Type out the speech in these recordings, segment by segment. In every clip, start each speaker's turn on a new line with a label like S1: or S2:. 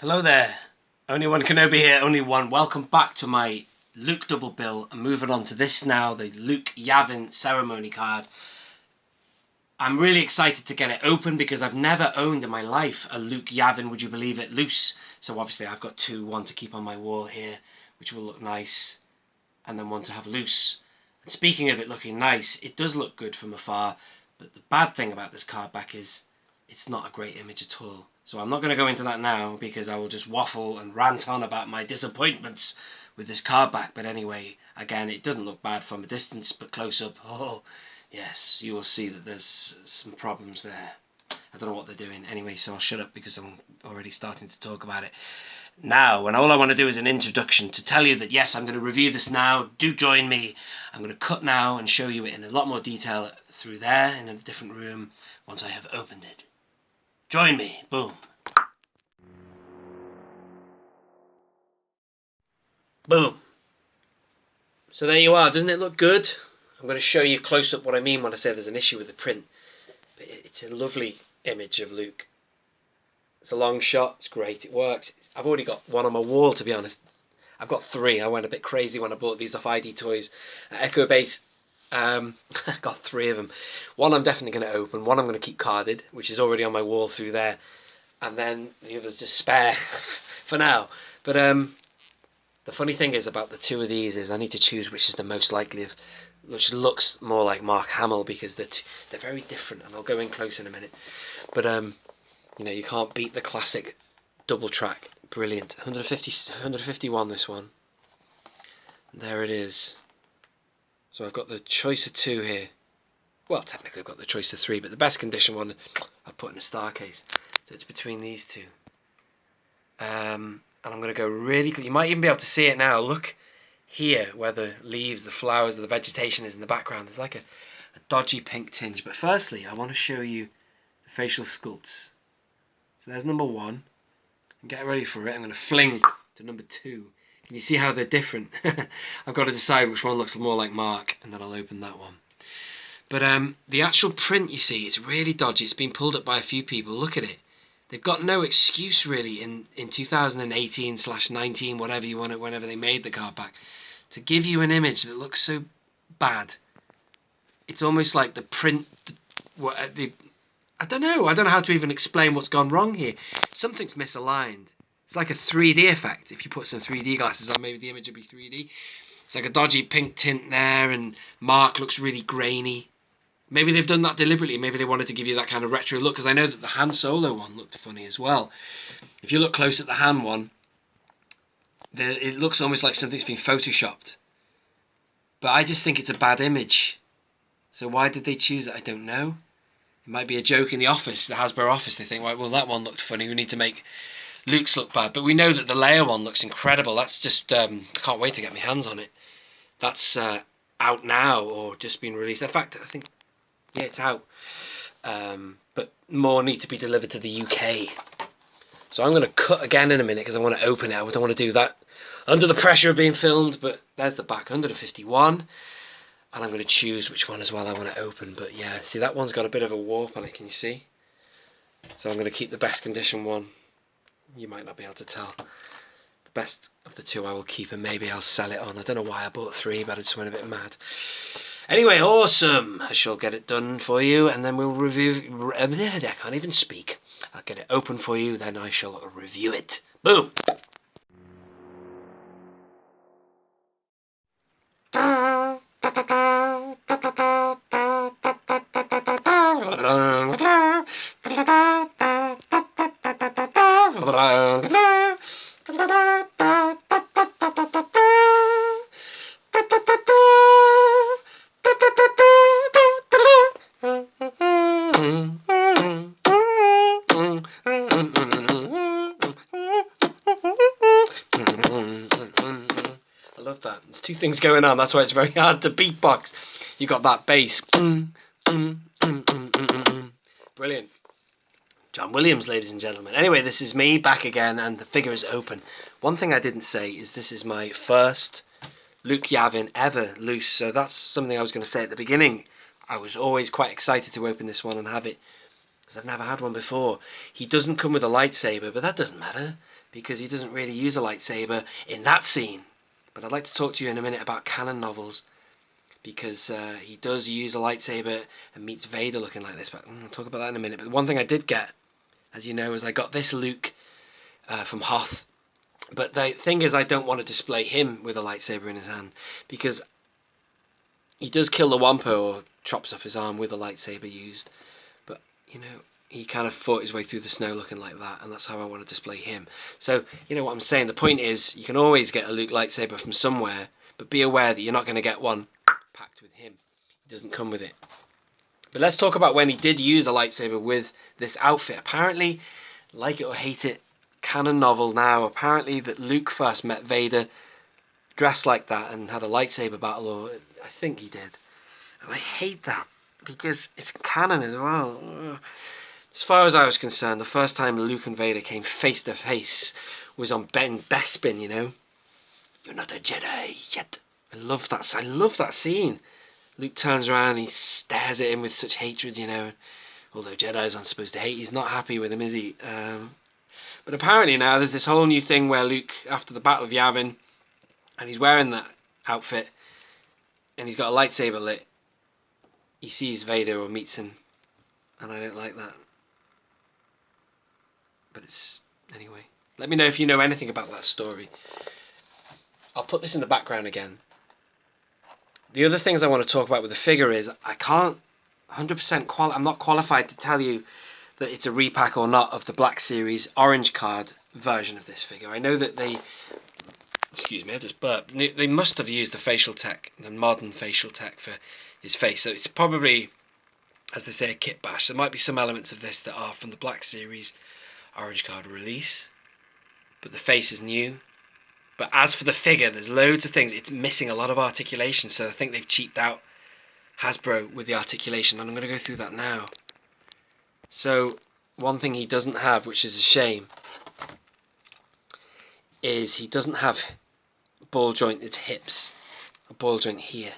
S1: Hello there, only one Kenobi here, only one. Welcome back to my Luke double bill. I'm moving on to this now, the Luke Yavin Ceremony card. I'm really excited to get it open because I've never owned in my life a Luke Yavin, would you believe it, loose. So obviously I've got one to keep on my wall here, which will look nice, and then one to have loose. And speaking of it looking nice, it does look good from afar, but the bad thing about this card back is it's not a great image at all. So I'm not going to go into that now because I will just waffle and rant on about my disappointments with this card back. But anyway, again, it doesn't look bad from a distance, but close up, oh yes, you will see that there's some problems there. I don't know what they're doing. Anyway, so I'll shut up because I'm already starting to talk about it now, when all I want to do is an introduction to tell you that yes, I'm going to review this now. Do join me. I'm going to cut now and show you it in a lot more detail through there in a different room once I have opened it. Join me. Boom. Boom. So there you are. Doesn't it look good? I'm going to show you close up what I mean when I say there's an issue with the print. But it's a lovely image of Luke. It's a long shot. It's great. It works. I've already got one on my wall, to be honest. I've got three. I went a bit crazy when I bought these off ID Toys at Echo Base. I got three of them. One I'm definitely going to open. One I'm going to keep carded, which is already on my wall through there. And then the others just spare for now. But the funny thing is about the two of these is I need to choose which is the most likely of, which looks more like Mark Hamill because they're very different. And I'll go in close in a minute. But you know, you can't beat the classic double track. Brilliant. 151 this one. And there it is. So I've got the choice of two here. Well, technically I've got the choice of three, but the best condition one I've put in a star case. So it's between these two. And I'm going to go really... You might even be able to see it now. Look here where the leaves, the flowers, the vegetation is in the background. There's like a dodgy pink tinge. But firstly, I want to show you the facial sculpts. So there's number one. And get ready for it. I'm going to fling to number two. Can you see how they're different? I've got to decide which one looks more like Mark, and then I'll open that one. But the actual print, you see, it's really dodgy. It's been pulled up by a few people. Look at it. They've got no excuse, really, in 2018/19, whatever you want it, whenever they made the card back, to give you an image that looks so bad. It's almost like the print... I don't know how to even explain what's gone wrong here. Something's misaligned. It's like a 3D effect. If you put some 3D glasses on, maybe the image would be 3D. It's like a dodgy pink tint there, and Mark looks really grainy. Maybe they've done that deliberately. Maybe they wanted to give you that kind of retro look, because I know that the Han Solo one looked funny as well. If you look close at the Han one, it looks almost like something's been photoshopped. But I just think it's a bad image. So why did they choose it? I don't know. It might be a joke in the office, the Hasbro office. They think, well, that one looked funny. We need to make Luke's look bad. But we know that the Leia one looks incredible. That's just, I can't wait to get my hands on it. That's out now or just been released. In fact, I think, yeah, it's out. But more need to be delivered to the UK. So I'm going to cut again in a minute because I want to open it. I don't want to do that under the pressure of being filmed. But there's the back, 151. And I'm going to choose which one as well I want to open. But yeah, see, that one's got a bit of a warp on it, can you see? So I'm going to keep the best condition one. You might not be able to tell. The best of the two I will keep, and maybe I'll sell it on. I don't know why I bought three, but I just went a bit mad. Anyway, awesome. I shall get it done for you, and then we'll review... I can't even speak. I'll get it open for you, then I shall review it. Boom! There's two things going on, that's why it's very hard to beatbox. You got that bass. Brilliant. John Williams, ladies and gentlemen. Anyway, this is me back again, and the figure is open. One thing I didn't say is this is my first Luke Yavin ever loose, so that's something I was going to say at the beginning. I was always quite excited to open this one and have it, because I've never had one before. He doesn't come with a lightsaber, but that doesn't matter, because he doesn't really use a lightsaber in that scene. But I'd like to talk to you in a minute about canon novels, because he does use a lightsaber and meets Vader looking like this. But I'll talk about that in a minute. But one thing I did get, as you know, is I got this Luke from Hoth. But the thing is, I don't want to display him with a lightsaber in his hand, because he does kill the Wampa or chops off his arm with a lightsaber used. But, you know, he kind of fought his way through the snow looking like that, and that's how I want to display him. So, you know what I'm saying? The point is, you can always get a Luke lightsaber from somewhere, but be aware that you're not going to get one packed with him. He doesn't come with it. But let's talk about when he did use a lightsaber with this outfit. Apparently, like it or hate it, canon novel now, apparently that Luke first met Vader dressed like that and had a lightsaber battle, or I think he did. And I hate that, because it's canon as well. As far as I was concerned, the first time Luke and Vader came face to face was on Ben Bespin, you know. You're not a Jedi yet. I love that scene. Luke turns around and he stares at him with such hatred, you know. Although Jedis aren't supposed to hate, he's not happy with him, is he? But apparently now there's this whole new thing where Luke, after the Battle of Yavin, and he's wearing that outfit, and he's got a lightsaber lit, he sees Vader or meets him, and I don't like that. But it's... anyway. Let me know if you know anything about that story. I'll put this in the background again. The other things I want to talk about with the figure is, I can't 100% I'm not qualified to tell you that it's a repack or not of the Black Series orange card version of this figure. I know that they... excuse me, I just burped. They must have used the facial tech, the modern facial tech for his face. So it's probably, as they say, a kit bash. There might be some elements of this that are from the Black Series orange card release, but the face is new. But as for the figure, there's loads of things. It's missing a lot of articulation, so I think they've cheaped out Hasbro with the articulation, and I'm going to go through that now. So one thing he doesn't have, which is a shame, is he doesn't have ball jointed hips, a ball joint here,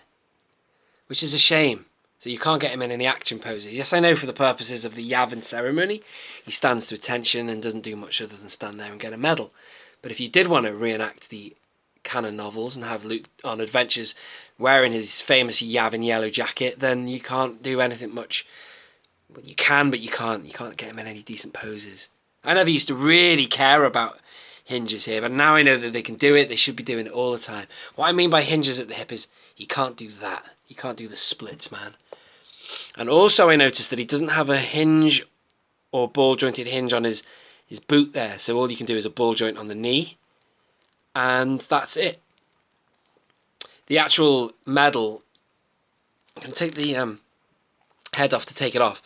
S1: which is a shame. So you can't get him in any action poses. Yes, I know for the purposes of the Yavin ceremony, he stands to attention and doesn't do much other than stand there and get a medal. But if you did want to reenact the canon novels and have Luke on adventures wearing his famous Yavin yellow jacket, then you can't do anything much. Well, you can, but you can't. You can't get him in any decent poses. I never used to really care about hinges here, but now I know that they can do it. They should be doing it all the time. What I mean by hinges at the hip is you can't do that. You can't do the splits, man. And also I noticed that he doesn't have a hinge or ball jointed hinge on his boot there. So all you can do is a ball joint on the knee, and that's it. The actual medal, I can take the head off to take it off.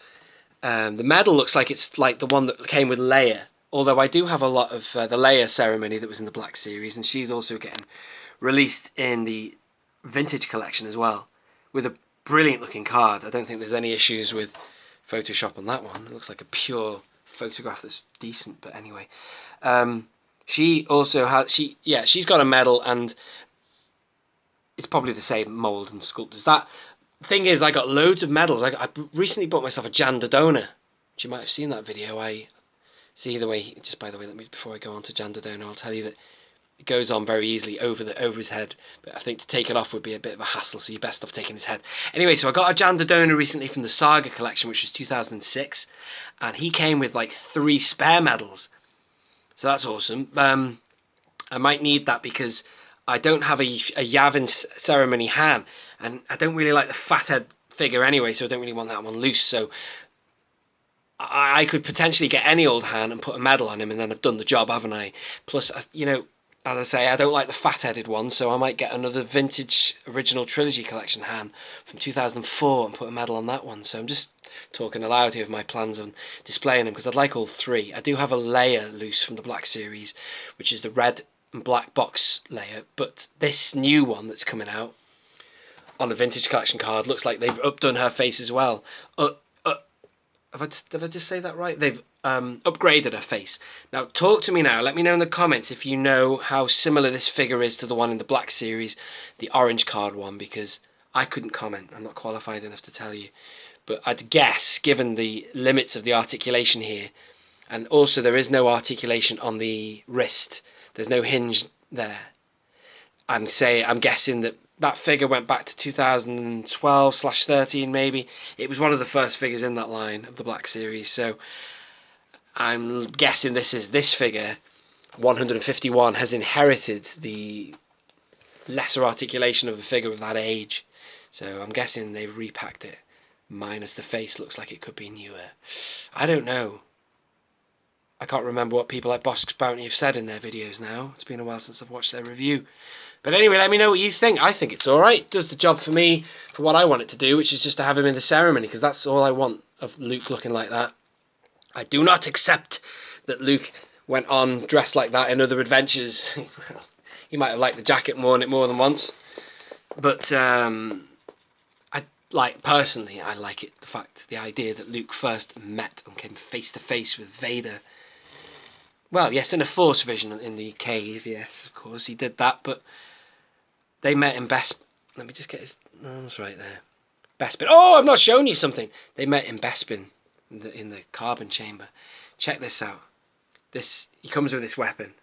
S1: The medal looks like it's like the one that came with Leia. Although I do have a lot of the Leia ceremony that was in the Black Series, and she's also getting released in the vintage collection as well, with a brilliant looking card. I don't think there's any issues with Photoshop on that one. It looks like a pure photograph that's decent, but anyway. She also has, she's got a medal, and it's probably the same mould and sculptors. That thing is, I got loads of medals. I recently bought myself a Jan Dodona, which you might have seen that video. I see the way, just by the way, before I go on to Jan Dodona, I'll tell you that it goes on very easily over his head, but I think to take it off would be a bit of a hassle, so you're best off taking his head. Anyway, so I got a Jan Dodona recently from the Saga collection, which was 2006, and he came with like 3 spare medals, so that's awesome. I might need that because I don't have a Yavin ceremony Han, and I don't really like the fathead figure anyway, so I don't really want that one loose. So I could potentially get any old Han and put a medal on him, and then I've done the job, haven't I? Plus, you know, as I say, I don't like the fat-headed one, so I might get another vintage original trilogy collection Han from 2004 and put a medal on that one. So I'm just talking aloud here of my plans on displaying them, because I'd like all 3. I do have a Leia loose from the Black Series, which is the red and black box Leia, but this new one that's coming out on the vintage collection card looks like they've updone her face as well. Did I just say that right? They've upgraded her face. Now, talk to me now. Let me know in the comments if you know how similar this figure is to the one in the Black Series, the orange card one, because I couldn't comment. I'm not qualified enough to tell you. But I'd guess, given the limits of the articulation here, And also there is no articulation on the wrist. There's no hinge there. I'm guessing that figure went back to 2012/13 maybe. It was one of the first figures in that line of the Black Series, so I'm guessing this figure, 151, has inherited the lesser articulation of the figure of that age. So I'm guessing they've repacked it, minus the face looks like it could be newer. I don't know. I can't remember what people like Bosk's Bounty have said in their videos now. It's been a while since I've watched their review. But anyway, let me know what you think. I think it's alright. It does the job for me, for what I want it to do, which is just to have him in the ceremony, because that's all I want of Luke looking like that. I do not accept that Luke went on dressed like that in other adventures. He might have liked the jacket and worn it more than once. But, personally, I like it. The idea that Luke first met and came face to face with Vader. Well, yes, in a Force vision in the cave, yes, of course, he did that, but they met in Bespin. Let me just get his arms right there. Bespin. Oh, I've not shown you something. They met in Bespin, in the carbon chamber. Check this out. He comes with this weapon,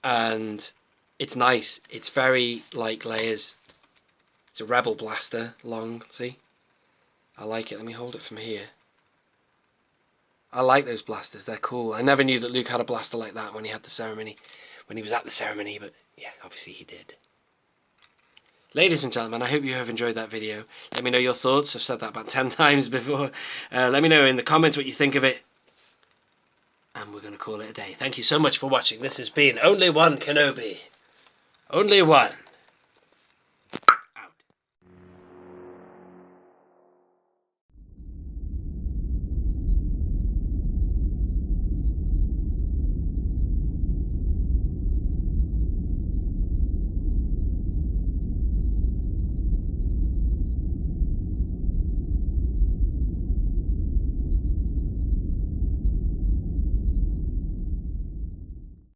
S1: and it's nice. It's very like layers. It's a Rebel blaster, long, see? I like it. Let me hold it from here. I like those blasters. They're cool. I never knew that Luke had a blaster like that when he had the ceremony, when he was at the ceremony, but yeah, obviously he did. Ladies and gentlemen, I hope you have enjoyed that video. Let me know your thoughts. I've said that about 10 times before. Let me know in the comments what you think of it. And we're going to call it a day. Thank you so much for watching. This has been Only One Kenobi. Only one.